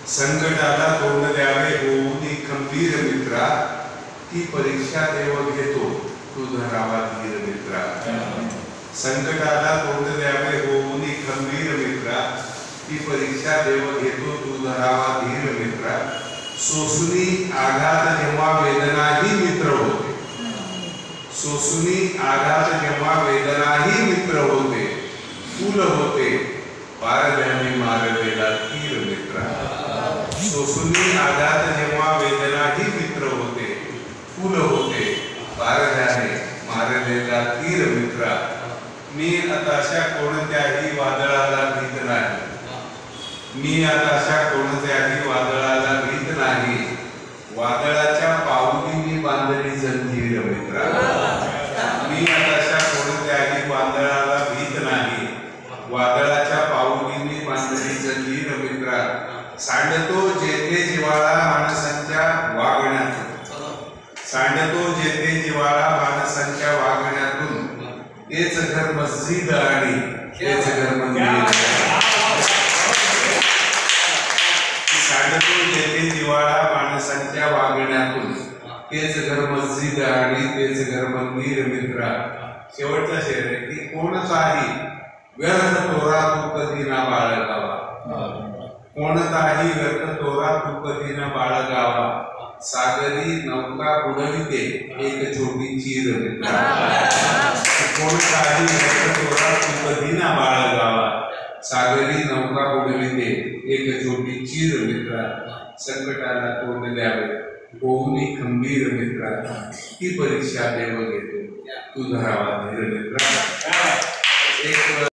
संकटाला तोंड द्यावे होऊन खंबीर मित्रा, ती परीक्षा देव घेतो तू धरावा धीर मित्रा। संकटाला तोंड द्यावे होऊन खंबीर मित्रा, ती परीक्षा देव घेतो तू धरावा धीर मित्रा। सोसुनी आघात जेव्हा वेदनाही मित्र होते, सोसुनी आघात जेव्हा वेदनाही मित्र होते, फूल होते पारध्याने मारलेला तीर मित्रा। सोसुनी आघात जेव्हा वेदनाही मित्र होते, फूल होते पारध्याने मारलेला तीर मित्रा। मी आताशा कोणत्याही वादळाला भीत नाही, मी आताशा कोणत्याही वादळाला भीत नाही, वादळाच्या पाऊली मी बांधली जंजीर मित्रा। मी आताशा कोणत्याही वादळाला भीत नाही, वादळाच्या पाऊली मी बांधली जंजीर मित्रा। सांडतो जेथे जिव्हाळा माणसांच्या वागण्यातून, सांडतो जेथे जिव्हाळा माणसांच्या वागण्यातून, तेच घर मस्जिद आणि तेच घर मंदिर। सांडतो जेथे जिव्हाळा माणसांच्या वागण्यातून, तेच घर मस्जिद आणि तेच घर मंदिर मित्रा। शेवटचा शेर आहे की कोणताही व्यर्थ तोरा तू कधी ना बाळगावा, कोणताही व्यर्थ तोरा तू कधी ना बाळगावा, सागरी नौका बुडविते एक छोटी चीर मित्रा। कोणताही व्यर्थ तोरा तू कधी ना बाळगावा, सागरी नौका बुडविते एक छोटी चीर मित्रा। संकटाला तोंड द्यावे होऊन खंबीर मित्रा, ही परीक्षा देव घेतो तू धरावा धीर मित्रा। एक